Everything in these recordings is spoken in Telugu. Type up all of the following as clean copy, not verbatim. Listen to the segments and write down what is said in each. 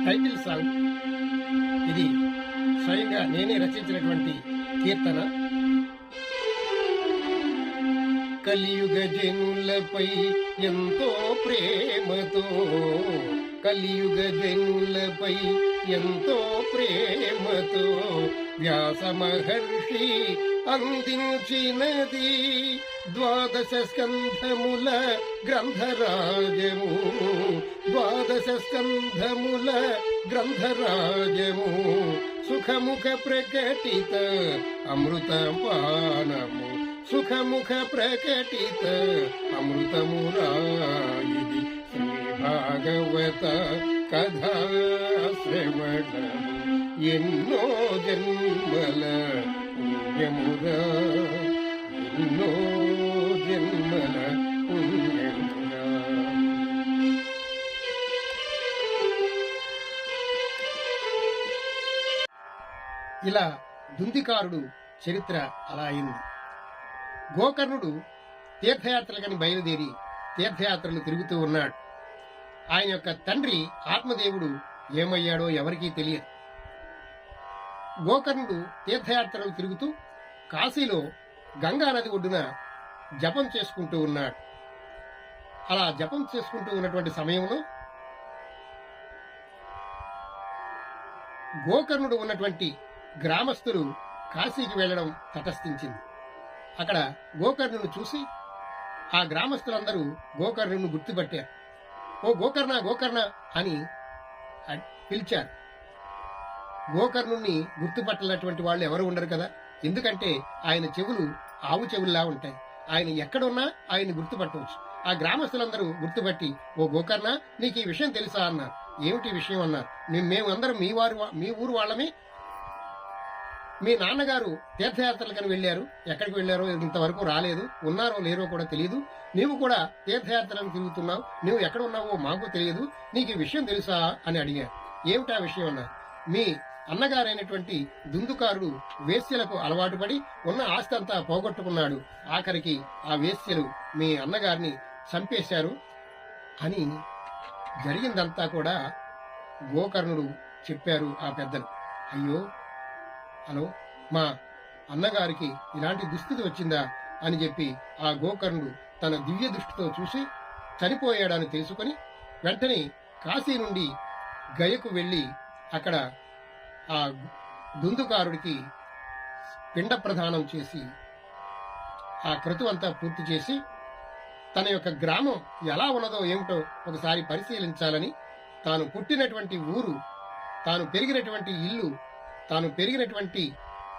టైటిల్ సాంగ్ ఇది. స్వయంగా నేనే రచించినటువంటి కీర్తన. కలియుగ జనులపై ఎంతో ప్రేమతో, కలియుగ జనులపై ఎంతో ప్రేమతో వ్యాస మహర్షి అందించినది 12 స్కంధముల గ్రంథరాజము, 12 స్కంధముల గ్రంథరాజము, సుఖముఖ ప్రకటిత అమృతపానము, సుఖముఖ ప్రకటిత అమృతమురా ఇది శ్రీ భాగవత కథా శ్రవణము, ఎన్నో జన్మల పుణ్యమురా, ఎన్నో జన్మల పుణ్యమురా. ఇలా దుందికారుడు చరిత్ర అలా అయింది. గోకర్ణుడు తీర్థయాత్రలకని బయలుదేరి తీర్థయాత్రలు తిరుగుతూ ఉన్నాడు. ఆయన యొక్క తండ్రి ఆత్మదేవుడు ఏమయ్యాడో ఎవరికీ తెలియదు. గోకర్ణుడు తీర్థయాత్రలు తిరుగుతూ కాశీలో గంగానది ఒడ్డున జపం చేసుకుంటూ ఉన్నాడు. అలా జపం చేసుకుంటూ ఉన్నటువంటి సమయంలో గోకర్ణుడు ఉన్నటువంటి గ్రామస్తులు కాశీకి వెళ్లడం తటస్థించింది. అక్కడ గోకర్ణుని చూసి ఆ గ్రామస్తులందరూ గోకర్ణుని గుర్తుపట్టారు. ఓ గోకర్ణ గోకర్ణ అని పిలిచారు. గోకర్ణుణ్ణి గుర్తుపట్టనటువంటి వాళ్ళు ఎవరు ఉండరు కదా, ఎందుకంటే ఆయన చెవులు ఆవు చెవుల్లా ఉంటాయి. ఆయన ఎక్కడున్నా ఆయన్ని గుర్తుపట్టవచ్చు. ఆ గ్రామస్తులందరూ గుర్తుపట్టి, ఓ గోకర్ణ నీకు ఈ విషయం తెలుసా అన్నారు. ఏమిటి విషయం అన్నారు. మేమందరం మీ ఊరు వాళ్ళమే. మీ నాన్నగారు తీర్థయాత్రలకని వెళ్లారు. ఎక్కడికి వెళ్లారో ఇంతవరకు రాలేదు. ఉన్నారో లేరో కూడా తెలియదు. నీవు కూడా తీర్థయాత్రలను తిరుగుతున్నావు. నువ్వు ఎక్కడ ఉన్నావో మాకు తెలియదు. నీకు ఈ విషయం తెలుసా అని అడిగారు. ఏమిటా విషయం అన్నారు. మీ అన్నగారైనటువంటి దుందుకారుడు వేశ్యలకు అలవాటు పడి ఉన్న ఆస్తి అంతా పోగొట్టుకున్నాడు. ఆఖరికి ఆ వేశ్యలు మీ అన్నగారిని చంపేశారు అని జరిగిందంతా కూడా గోకర్ణుడు చెప్పారు ఆ పెద్దలు. అయ్యో, హలో, మా అన్నగారికి ఇలాంటి దుస్థితి వచ్చిందా అని చెప్పి ఆ గోకర్ణుడు తన దివ్య దృష్టితో చూసి చనిపోయాడని తెలుసుకుని వెంటనే కాశీ నుండి గయకు వెళ్లి అక్కడ ఆ దుందుకారుడికి పిండ ప్రదానం చేసి ఆ క్రతువు అంతా పూర్తి చేసి తన యొక్క గ్రామం ఎలా ఉన్నదో ఏమిటో ఒకసారి పరిశీలించాలని, తాను పుట్టినటువంటి ఊరు, తాను పెరిగినటువంటి ఇల్లు, తాను పెరిగినటువంటి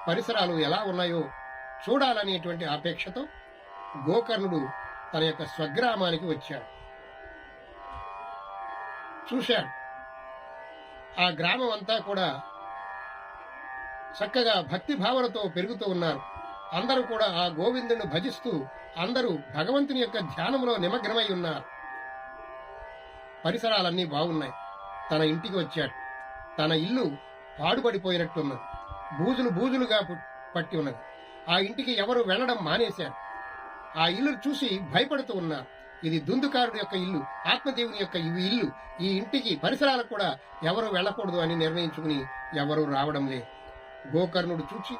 పరిసరాలు ఎలా ఉన్నాయో చూడాలనేటువంటి ఆపేక్షతో గోకర్ణుడు తన యొక్క స్వగ్రామానికి వచ్చాడు. చూశాడు. ఆ గ్రామం అంతా కూడా చక్కగా భక్తి భావనతో పెరుగుతూ ఉన్నారు. అందరూ కూడా ఆ గోవిందుని భజిస్తూ అందరూ భగవంతుని యొక్క ధ్యానంలో నిమగ్నమై ఉన్నారు. పరిసరాలన్నీ బాగున్నాయి. తన ఇంటికి వచ్చాడు. తన ఇల్లు పాడుపడిపోయినట్టున్నది. బూజులుగా పట్టి ఉన్నది. ఆ ఇంటికి ఎవరు వెళ్లడం మానేశారు. ఆ ఇల్లు చూసి భయపడుతూ ఉన్నారు. ఇది దుందుకారుడు యొక్క ఇల్లు, ఆత్మదేవుని యొక్క ఇల్లు. ఈ ఇంటికి పరిసరాలకు కూడా ఎవరు వెళ్లకూడదు అని నిర్ణయించుకుని ఎవరు రావడం లేదు. గోకర్ణుడు చూచి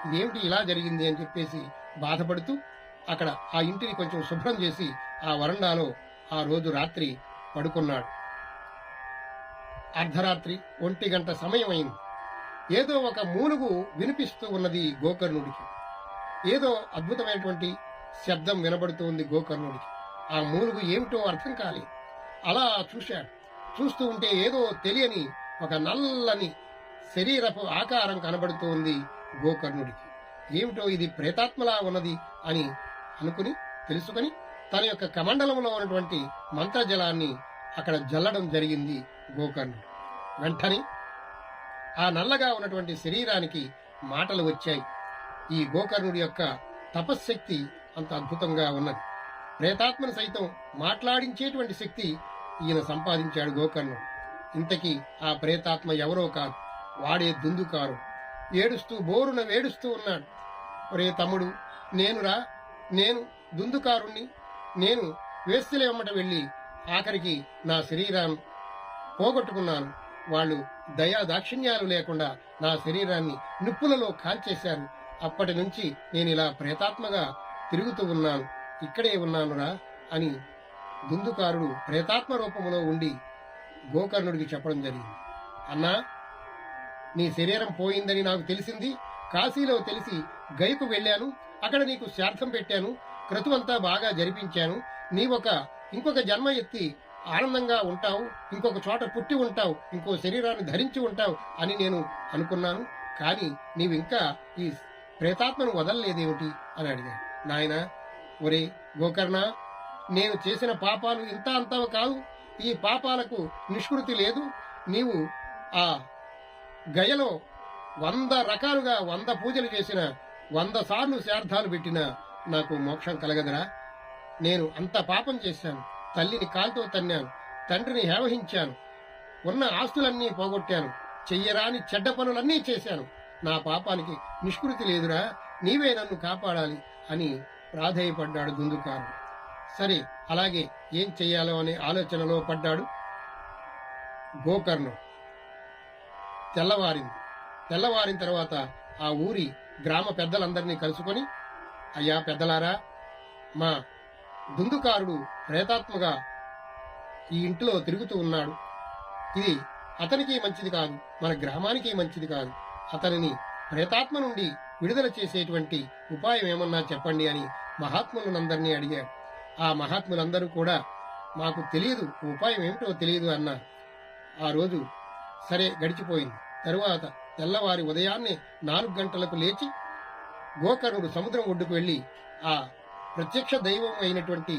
ఇదేమిటి ఇలా జరిగింది అని చెప్పేసి బాధపడుతూ అక్కడ ఆ ఇంటిని కొంచెం శుభ్రం చేసి ఆ వరండాలో ఆ రోజు రాత్రి పడుకున్నాడు. అర్ధరాత్రి 1 గంట సమయం అయింది. ఏదో ఒక మూలుగు వినిపిస్తూ ఉన్నది గోకర్ణుడికి. ఏదో అద్భుతమైనటువంటి శబ్దం వినబడుతూ ఉంది గోకర్ణుడికి. ఆ మూలుగు ఏమిటో అర్థం కాలేదు. అలా చూశాడు. చూస్తూ ఉంటే ఏదో తెలియని ఒక నల్లని శరీరపు ఆకారం కనబడుతూ ఉంది గోకర్ణుడికి. ఏమిటో ఇది ప్రేతాత్మలా ఉన్నది అని తెలుసుకుని తన యొక్క కమండలంలో ఉన్నటువంటి మంత్రజలాన్ని అక్కడ జల్లడం జరిగింది గోకర్ణుడు. వెంటనే ఆ నల్లగా ఉన్నటువంటి శరీరానికి మాటలు వచ్చాయి. ఈ గోకర్ణుడి యొక్క తపశ్శక్తి అంత అద్భుతంగా ఉన్నది. ప్రేతాత్మను సైతం మాట్లాడించేటువంటి శక్తి ఈయన సంపాదించాడు గోకర్ణుడు. ఇంతకీ ఆ ప్రేతాత్మ ఎవరో కాదు, వాడే దుందుకారుడు. ఏడుస్తూ బోరున వేడుస్తూ ఉన్నాడు. ఒరే తమ్ముడు, నేను దుందుకారుణ్ణి. నేను వేశ్యల వెంబట వెళ్లి ఆఖరికి నా శరీరాన్ని పోగొట్టుకున్నాను. వాళ్ళు దయా దాక్షిణ్యాలు లేకుండా నా శరీరాన్ని నిప్పులలో కాల్చేశారు. అప్పటి నుంచి నేను ఇలా ప్రేతాత్మగా తిరుగుతూ ఉన్నాను, ఇక్కడే ఉన్నానురా అని దుందుకారుడు ప్రేతాత్మ రూపంలో ఉండి గోకర్ణుడికి చెప్పడం జరిగింది. అన్నా, నీ శరీరం పోయిందని నాకు తెలిసింది. కాశీలో తెలిసి గైకు వెళ్ళాను. అక్కడ నీకు శ్రాద్ధం పెట్టాను, క్రతువంతా బాగా జరిపించాను. ఇంకొక జన్మ ఎత్తి ఆనందంగా ఉంటావు, ఇంకొక చోట పుట్టి ఉంటావు, ఇంకో శరీరాన్ని ధరించి ఉంటావు అని నేను అనుకున్నాను. కానీ నీవింకా ఈ ప్రేతాత్మను వదలలేదేమిటి అని అడిగాడు. నాయన, ఒరే గోకర్ణ, నేను చేసిన పాపాలు ఇంత అంతవ కాదు. ఈ పాపాలకు నిష్కృతి లేదు. నీవు ఆ గయలో 100 రకాలుగా 100 పూజలు చేసిన, 100 సార్లు శ్రాద్ధాలు పెట్టినా నాకు మోక్షం కలగదురా. నేను అంత పాపం చేశాను. తల్లిని కాల్తో తన్నాను, తండ్రిని హేవహించాను, ఉన్న ఆస్తులన్నీ పోగొట్టాను, చెయ్యరాని చెడ్డ పనులన్నీ చేశాను. నా పాపానికి నిష్కృతి లేదురా, నీవే నన్ను కాపాడాలి అని ప్రాధేయపడ్డాడు దుందుకారుడు. సరే, అలాగే ఏం చెయ్యాలో అనే ఆలోచనలో పడ్డాడు గోకర్ణుడు. తెల్లవారిన తర్వాత ఆ ఊరి గ్రామ పెద్దలందరినీ కలుసుకొని, అయ్యా పెద్దలారా, మా దుందుకారుడు ప్రేతాత్మగా ఈ ఇంట్లో తిరుగుతూ ఉన్నాడు. ఇది అతనికి మంచిది కాదు, మన గ్రామానికి మంచిది కాదు. అతనిని ప్రేతాత్మ నుండి విడుదల చేసేటువంటి ఉపాయం ఏమన్నా చెప్పండి అని మహాత్ములందరినీ అడిగాడు. ఆ మహాత్ములందరూ కూడా మాకు తెలియదు, ఉపాయం ఏమిటో తెలియదు అన్నారు. ఆ రోజు సరే గడిచిపోయింది. తరువాత తెల్లవారి ఉదయాన్నే 4 గంటలకు లేచి గోకర్ణుడు సముద్రం ఒడ్డుకు వెళ్లి ఆ ప్రత్యక్ష దైవం అయినటువంటి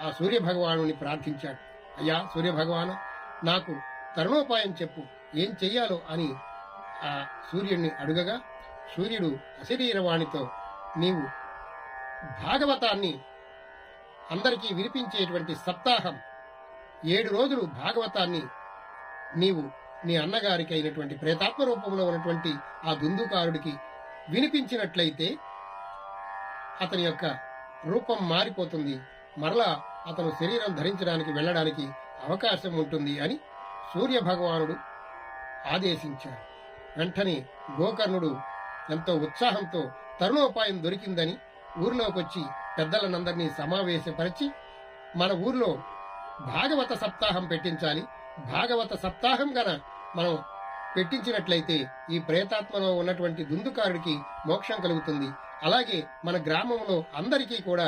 ఆ సూర్యభగవానుని ప్రార్థించాడు. అయ్యా సూర్యభగవాను, నాకు తరుణోపాయం చెప్పు, ఏం చెయ్యాలో అని ఆ సూర్యుడిని అడుగగా, సూర్యుడు అశరీరవాణితో, నీవు భాగవతాన్ని అందరికీ వినిపించేటువంటి సప్తాహం 7 రోజులు భాగవతాన్ని నీవు నీ అన్నగారికి అయినటువంటి ప్రేతాత్మ రూపంలో ఉన్నటువంటి ఆ దుందుకారుడికి వినిపించినట్లయితే అతని యొక్క రూపం మారిపోతుంది, మరలా అతను శరీరం ధరించడానికి వెళ్ళడానికి అవకాశం ఉంటుంది అని సూర్య భగవానుడు ఆదేశించాడు. వెంటనే గోకర్ణుడు ఎంతో ఉత్సాహంతో తరుణోపాయం దొరికిందని ఊరిలోకొచ్చి పెద్దలనందరినీ సమావేశపరిచి, మన ఊర్లో భాగవత సప్తాహం పెట్టించాలి, భాగవత సప్తాహం గన మనం పెట్టించినట్లయితే ఈ ప్రేతాత్మలో ఉన్నటువంటి దుందుకారుడికి మోక్షం కలుగుతుంది, అలాగే మన గ్రామంలో అందరికీ కూడా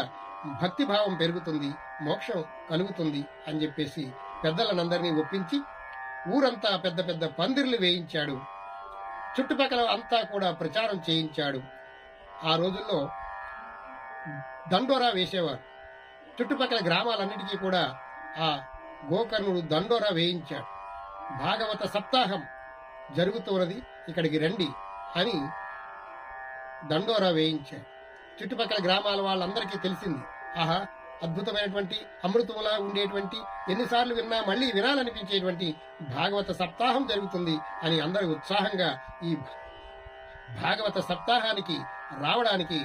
భక్తిభావం పెరుగుతుంది, మోక్షం కలుగుతుంది అని చెప్పేసి పెద్దలనందరినీ ఒప్పించి ఊరంతా పెద్ద పెద్ద పందిర్లు వేయించాడు. చుట్టుపక్కల అంతా కూడా ప్రచారం చేయించాడు. ఆ రోజుల్లో దండోరా వేసేవారు. చుట్టుపక్కల గ్రామాలన్నిటికీ కూడా ఆ గోకర్ణుడు దండోరా వేయించాడు. భాగవత సప్తాహం జరుగుతున్నది, ఇక్కడికి రండి అని దండోరా వేయించాడు. చుట్టుపక్కల గ్రామాల వాళ్ళందరికీ తెలిసింది, ఆహా, అద్భుతమైనటువంటి అమృతములా ఉండేటువంటి, ఎన్నిసార్లు విన్నా మళ్లీ వినాలనిపించేటువంటి భాగవత సప్తాహం జరుగుతుంది అని అందరూ ఉత్సాహంగా ఈ భాగవత సప్తాహానికి రావడానికి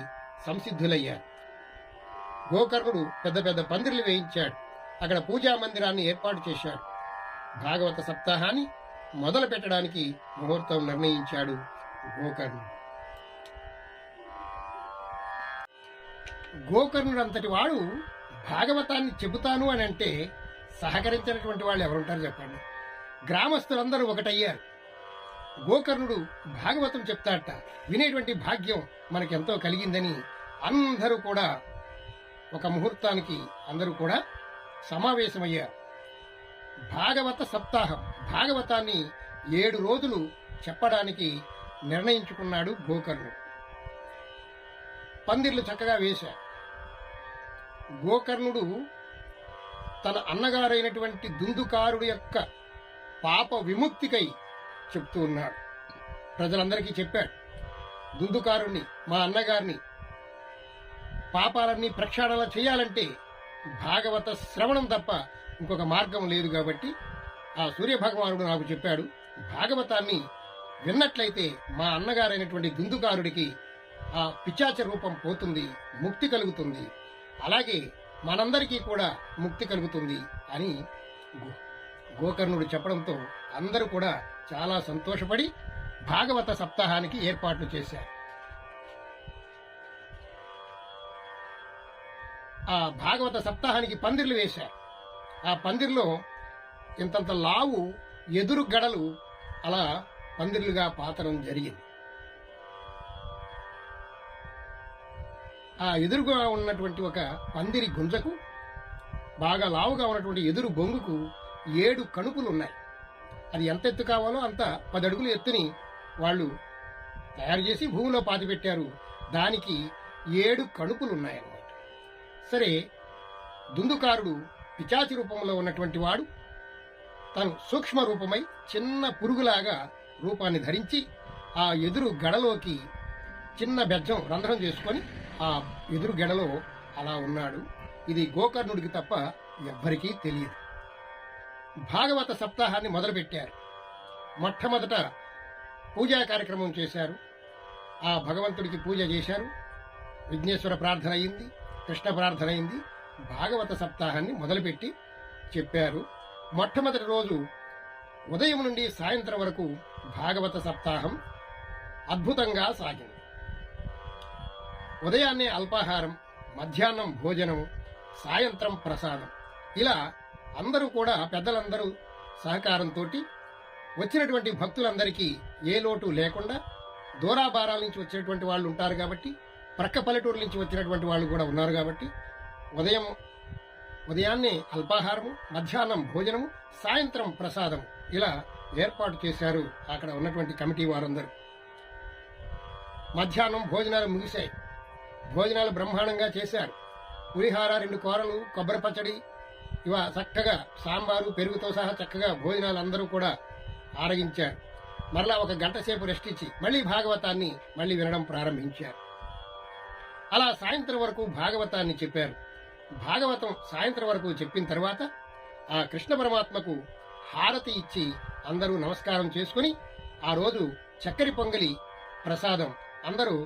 సంసిద్ధులయ్యారు. గోకర్ణుడు పెద్ద పెద్ద పందిర్లు వేయించాడు. అక్కడ పూజా మందిరాన్ని ఏర్పాటు చేశాడు. భాగవత సప్తాహాన్ని మొదలు పెట్టడానికి ముహూర్తం నిర్ణయించాడు గోకర్ణుడు. గోకర్ణుడు అంతటి వాడు భాగవతాన్ని చెబుతాను అని అంటే సహకరించినటువంటి వాళ్ళు ఎవరుంటారు చెప్పండి? గ్రామస్తులందరూ ఒకటయ్యారు. గోకర్ణుడు భాగవతం చెప్తాడట, వినేటువంటి భాగ్యం మనకెంతో కలిగిందని అందరూ కూడా ఒక ముహూర్తానికి అందరూ కూడా సమావేశమయ్యారు. భాగవత సప్తాహం, భాగవతాన్ని 7 రోజులు చెప్పడానికి నిర్ణయించుకున్నాడు గోకర్ణుడు. పందిర్లు చక్కగా వేశాడు. గోకర్ణుడు తన అన్నగారైనటువంటి దుందుకారుడు యొక్క పాప విముక్తికై చెప్తూ ఉన్నాడు. ప్రజలందరికీ చెప్పాడు, దుందుకారుణ్ణి, మా అన్నగారిని పాపాలన్నీ ప్రక్షాళన చేయాలంటే భాగవత శ్రవణం తప్ప ఇంకొక మార్గం లేదు. కాబట్టి ఆ సూర్యభగవానుడు నాకు చెప్పాడు, భాగవతాన్ని విన్నట్లయితే మా అన్నగారైనటువంటి దుందుకారుడికి ఆ పిశాచ రూపం పోతుంది, ముక్తి కలుగుతుంది, అలాగే మనందరికీ కూడా ముక్తి కలుగుతుంది అని గోకర్ణుడు చెప్పడంతో అందరూ కూడా చాలా సంతోషపడి భాగవత సప్తాహానికి ఏర్పాట్లు చేశారు. ఆ భాగవత సప్తాహానికి పందిర్లు వేశారు. ఆ పందిర్లో ఇంతంత లావు ఎదురు గడలు అలా పందిర్లుగా పాతడం జరిగింది. ఆ ఎదురుగా ఉన్నటువంటి ఒక పందిరి గుంజకు బాగా లావుగా ఉన్నటువంటి ఎదురు బొంగుకు 7 కణుపులు ఉన్నాయి. అది ఎంత ఎత్తు కావాలో అంత 10 అడుగులు ఎత్తుని వాళ్ళు తయారు చేసి భూమిలో పాతిపెట్టారు. దానికి 7 కణుపులు ఉన్నాయన్నమాట. సరే, దుందుకారుడు పిచాచి రూపంలో ఉన్నటువంటి వాడు తను సూక్ష్మ రూపమై చిన్న పురుగులాగా రూపాన్ని ధరించి ఆ ఎదురు గడలోకి చిన్న బెజ్జం రంధ్రం చేసుకొని ఆ ఎదురు గడలో అలా ఉన్నాడు. ఇది గోకర్ణుడికి తప్ప ఎవ్వరికీ తెలియదు. భాగవత సప్తాహాన్ని మొదలుపెట్టారు. మొట్టమొదట పూజా కార్యక్రమం చేశారు. ఆ భగవంతుడికి పూజ చేశారు. విఘ్నేశ్వర ప్రార్థన అయింది, కృష్ణ ప్రార్థన అయింది. భాగవత సప్తాహాన్ని మొదలుపెట్టి చెప్పారు. మొట్టమొదటి రోజు ఉదయం నుండి సాయంత్రం వరకు భాగవత సప్తాహం అద్భుతంగా సాగింది. ఉదయాన్నే అల్పాహారం, మధ్యాహ్నం భోజనం, సాయంత్రం ప్రసాదం, ఇలా అందరూ కూడా పెద్దలందరూ సహకారంతో వచ్చినటువంటి భక్తులందరికీ ఏ లోటు లేకుండా, దూరాభారాల నుంచి వచ్చినటువంటి వాళ్ళు ఉంటారు కాబట్టి, ప్రక్క పల్లెటూరు నుంచి వచ్చినటువంటి వాళ్ళు కూడా ఉన్నారు కాబట్టి, ఉదయాన్నే అల్పాహారము, మధ్యాహ్నం భోజనము, సాయంత్రం ప్రసాదం ఇలా ఏర్పాటు చేశారు అక్కడ ఉన్నటువంటి కమిటీ వారందరూ. మధ్యాహ్నం భోజనాలు ముగిశాయి. భోజనాలు బ్రహ్మాండంగా చేశారు. పులిహార, 2 కూరలు, కొబ్బరి పచ్చడి, ఇవ చక్కగా సాంబారు, పెరుగుతో సహా చక్కగా భోజనాలు అందరూ కూడా ఆరగించారు. మరలా 1 గంట సేపు రెస్ట్ ఇచ్చి మళ్లీ భాగవతాన్ని మళ్లీ వినడం ప్రారంభించారు. అలా సాయంత్రం వరకు భాగవతాన్ని చెప్పారు. భాగవతం సాయంత్రం వరకు చెప్పిన తర్వాత ఆ కృష్ణ పరమాత్మకు హారతి ఇచ్చి అందరూ నమస్కారం చేసుకుని ఆ రోజు చక్కెర పొంగలి ప్రసాదం, అందరూ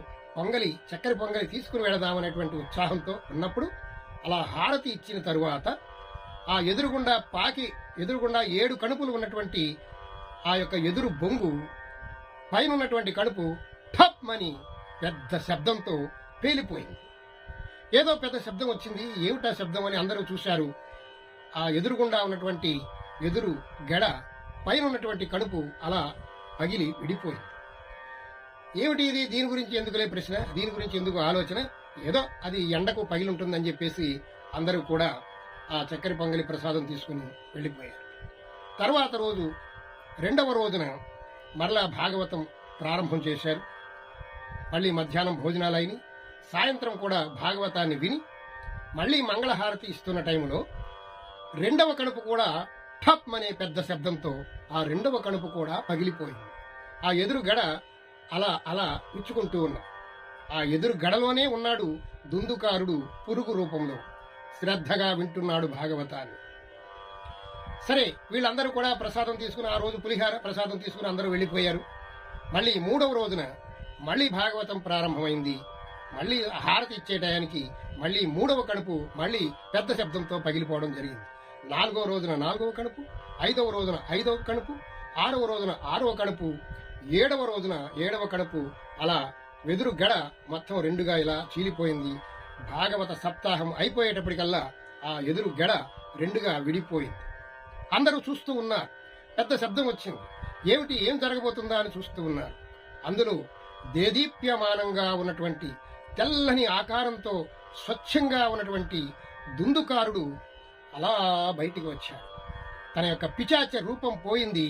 చక్కెర పొంగలి తీసుకుని వెళదామనేటువంటి ఉత్సాహంతో ఉన్నప్పుడు అలా హారతి ఇచ్చిన తరువాత ఆ ఎదురుగుండా 7 కణుపులు ఉన్నటువంటి ఆ యొక్క ఎదురు బొంగు పైన ఉన్నటువంటి కడుపు ఠప్ మని పెద్ద శబ్దంతో పేలిపోయింది. ఏదో పెద్ద శబ్దం వచ్చింది, ఏమిటా శబ్దం అని అందరూ చూశారు. ఆ ఎదురుగుండా ఉన్నటువంటి ఎదురు గెడ పైన ఉన్నటువంటి కడుపు అలా పగిలి విడిపోయింది. ఏమిటి ఇది, దీని గురించి ఎందుకులే ప్రశ్న, దీని గురించి ఎందుకు ఆలోచన, ఏదో అది ఎండకు పగిలి ఉంటుందని చెప్పేసి అందరూ కూడా ఆ చక్కెర పొంగలి ప్రసాదం తీసుకుని వెళ్లిపోయారు. తర్వాత రోజు 2వ రోజున మరలా భాగవతం ప్రారంభం చేశారు. మళ్లీ మధ్యాహ్నం భోజనాలైన సాయంత్రం కూడా భాగవతాన్ని విని మళ్లీ మంగళహారతి ఇస్తున్న టైంలో 2వ కణుపు కూడా ఠప్ అనే పెద్ద శబ్దంతో ఆ 2వ కణుపు కూడా పగిలిపోయింది. ఆ ఎదురు గడ అలా అలా ఇచ్చుకుంటూ ఉన్నాడు. ఆ ఎదురు గడలోనే ఉన్నాడు దుందుకారుడు పురుగు రూపంలో. శ్రద్ధగా వింటున్నాడు భాగవతాన్ని. సరే, వీళ్ళందరూ కూడా ప్రసాదం తీసుకుని ఆ రోజు పులిహార ప్రసాదం తీసుకుని అందరూ వెళ్లిపోయారు. మళ్ళీ 3వ రోజున మళ్ళీ భాగవతం ప్రారంభమైంది. మళ్ళీ హారతి ఇచ్చే టయానికి మళ్ళీ 3వ కణుపు మళ్ళీ పెద్ద శబ్దంతో పగిలిపోవడం జరిగింది. 4వ రోజున 4వ కణుపు, 5వ రోజున 5వ కణుపు, 6వ రోజున 6వ కణుపు, 7వ రోజున 7వ కణుపు, అలా వెదురు గడ మొత్తం 2గా ఇలా చీలిపోయింది. భాగవత సప్తాహం అయిపోయేటప్పటికల్లా ఆ ఎదురు గడ 2గా విడిపోయింది. అందరూ చూస్తూ ఉన్నారు. పెద్ద శబ్దం వచ్చింది. ఏం జరగబోతుందా అని చూస్తూ ఉన్నారు. అందులో దేదీప్యమానంగా ఉన్నటువంటి తెల్లని ఆకారంతో స్వచ్ఛంగా ఉన్నటువంటి దుందుకారుడు అలా బయటికి వచ్చాడు. తన యొక్క పిచాచ రూపం పోయింది.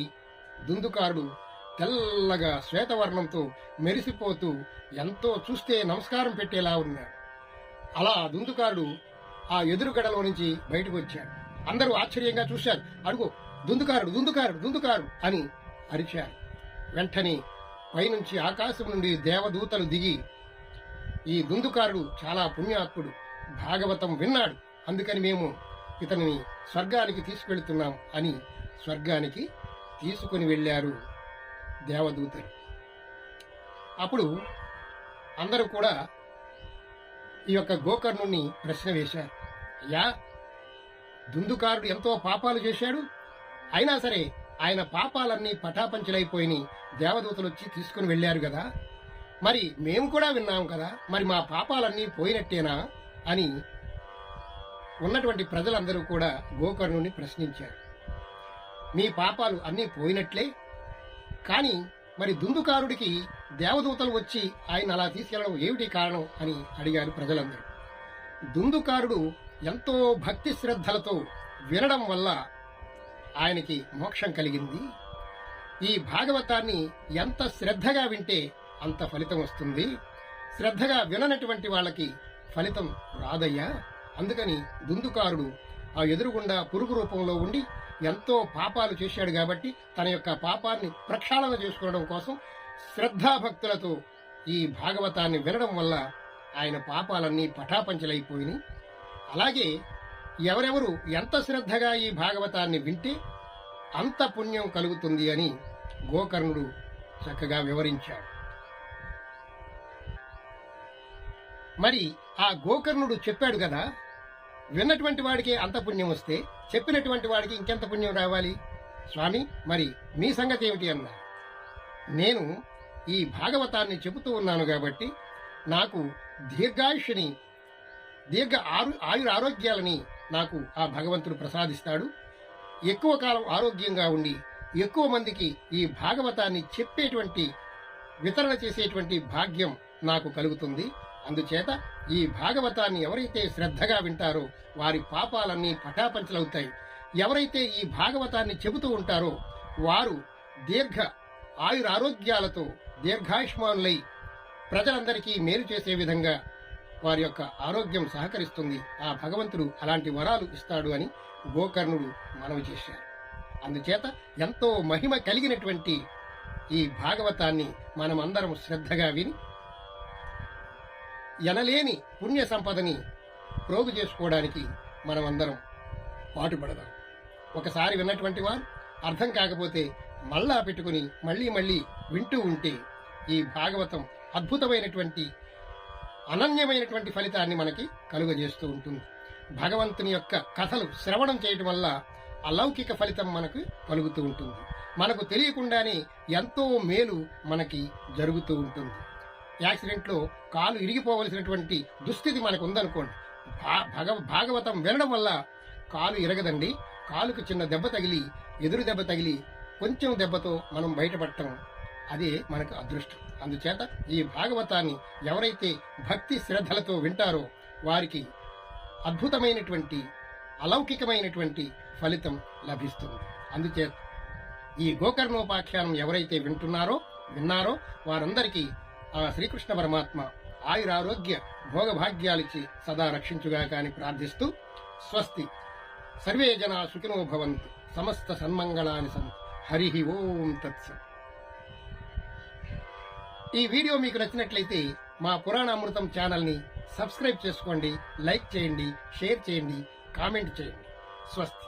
దుందుకారుడు తెల్లగా శ్వేతవర్ణంతో మెరిసిపోతూ ఎంతో చూస్తే నమస్కారం పెట్టేలా ఉన్నాడు. అలా దుందుకారుడు ఆ ఎదురుగడలో నుంచి బయటకు వచ్చాడు. అందరూ ఆశ్చర్యంగా చూశారు. అడుగు, దుందుకారుడు దుందుకారుడు దుందుకారుడు అని అరిచారు. వెంటనే పైనుంచి ఆకాశం నుండి దేవదూతలు దిగి, ఈ దుందుకారుడు చాలా పుణ్యాత్ముడు, భాగవతం విన్నాడు, అందుకని మేము ఇతనిని స్వర్గానికి తీసుకెళ్తున్నాం అని స్వర్గానికి తీసుకుని వెళ్లారు దేవదూతలు. అప్పుడు అందరూ కూడా ఈ యొక్క గోకర్ణుణ్ణి ప్రశ్న వేశారు. అయ్యా, దుందుకారుడు ఎంతో పాపాలు చేశాడు, అయినా సరే ఆయన పాపాలన్నీ పటాపంచలైపోయినాయి. దేవదూతలు వచ్చి తీసుకుని వెళ్లారు కదా, మరి మేము కూడా విన్నాం కదా, మరి మా పాపాలన్నీ పోయినట్టేనా అని ఉన్నటువంటి ప్రజలందరూ కూడా గోకర్ణుని ప్రశ్నించారు. మీ పాపాలు అన్నీ పోయినట్లే, కానీ మరి దుందుకారుడికి దేవదూతలు వచ్చి ఆయన అలా తీసుకెళ్లడం ఏమిటి కారణం అని అడిగారు ప్రజలందరూ. దుందుకారుడు ఎంతో భక్తి శ్రద్ధలతో వినడం వల్ల ఆయనకి మోక్షం కలిగింది. ఈ భాగవతాన్ని ఎంత శ్రద్ధగా వింటే అంత ఫలితం వస్తుంది. శ్రద్ధగా విననటువంటి వాళ్ళకి ఫలితం రాదయ్యా. అందుకని దుందుకారుడు ఆ ఎదురుగుండా పురుగు రూపంలో ఉండి ఎంతో పాపాలు చేశాడు కాబట్టి తన యొక్క పాపాన్ని ప్రక్షాళన చేసుకోవడం కోసం శ్రద్ధాభక్తులతో ఈ భాగవతాన్ని వినడం వల్ల ఆయన పాపాలన్నీ పటాపంచలైపోయినాయి. అలాగే ఎవరెవరు ఎంత శ్రద్ధగా ఈ భాగవతాన్ని వింటే అంత పుణ్యం కలుగుతుంది అని గోకర్ణుడు చక్కగా వివరించాడు. మరి ఆ గోకర్ణుడు చెప్పాడు కదా, విన్నటువంటి వాడికి అంత పుణ్యం వస్తే చెప్పినటువంటి వాడికి ఇంకెంత పుణ్యం రావాలి స్వామి, మరి మీ సంగతి ఏమిటి అన్నా. నేను ఈ భాగవతాన్ని చెబుతూ ఉన్నాను కాబట్టి నాకు దీర్ఘాయుష్ని ఆయురారోగ్యాలని నాకు ఆ భగవంతుడు ప్రసాదిస్తాడు. ఎక్కువ కాలం ఆరోగ్యంగా ఉండి ఎక్కువ మందికి ఈ భాగవతాన్ని చెప్పేటువంటి వితరణ చేసేటువంటి భాగ్యం నాకు కలుగుతుంది. అందుచేత ఈ భాగవతాన్ని ఎవరైతే శ్రద్ధగా వింటారో వారి పాపాలన్నీ పటాపంచలవుతాయి. ఎవరైతే ఈ భాగవతాన్ని చెబుతూ ఉంటారో వారు దీర్ఘ ఆయురారోగ్యాలతో దీర్ఘాయుష్మానులై ప్రజలందరికీ మేలు చేసే విధంగా వారి యొక్క ఆరోగ్యం సహకరిస్తుంది. ఆ భగవంతుడు అలాంటి వరాలు ఇస్తాడు అని గోకర్ణుడు మనవి చేశారు. అందుచేత ఎంతో మహిమ కలిగినటువంటి ఈ భాగవతాన్ని మనమందరం శ్రద్ధగా విని ఎనలేని పుణ్య సంపదని ప్రోగు చేసుకోవడానికి మనమందరం పాటుపడదాం. ఒకసారి విన్నటువంటి వారు అర్థం కాకపోతే మళ్ళా పెట్టుకుని మళ్లీ మళ్లీ వింటూ ఉంటే ఈ భాగవతం అద్భుతమైనటువంటి అనన్యమైనటువంటి ఫలితాన్ని మనకి కలుగజేస్తూ ఉంటుంది. భగవంతుని యొక్క కథలు శ్రవణం చేయటం వల్ల అలౌకిక ఫలితం మనకు కలుగుతూ ఉంటుంది. మనకు తెలియకుండానే ఎంతో మేలు మనకి జరుగుతూ ఉంటుంది. యాక్సిడెంట్లో కాలు ఇరిగిపోవలసినటువంటి దుస్థితి మనకు ఉందనుకోండి, భాగవతం వినడం వల్ల కాలు ఇరగదండి. కాలుకు చిన్న దెబ్బ తగిలి, ఎదురు దెబ్బ తగిలి కొంచెం దెబ్బతో మనం బయటపడటం అదే మనకు అదృష్టం. అందుచేత ఈ భాగవతాన్ని ఎవరైతే భక్తి శ్రద్ధలతో వింటారో వారికి అద్భుతమైనటువంటి అలౌకికమైనటువంటి ఫలితం లభిస్తుంది. అందుచేత ఈ గోకర్ణోపాఖ్యానం ఎవరైతే విన్నారో వారందరికీ ఆ శ్రీకృష్ణ పరమాత్మ ఆయురారోగ్య భోగభాగ్యాలిచ్చి సదా రక్షించుగాక అని ప్రార్థిస్తూ స్వస్తి. సర్వే జనా సుఖినో భవంతు. సమస్త సన్మంగళాని సంతు. హరి ఓం తత్సత్. ఈ వీడియో మీకు నచ్చినట్లయితే మా పురాణామృతం ఛానల్ని సబ్స్క్రైబ్ చేసుకోండి, లైక్ చేయండి, షేర్ చేయండి, కామెంట్ చేయండి. స్వస్తి.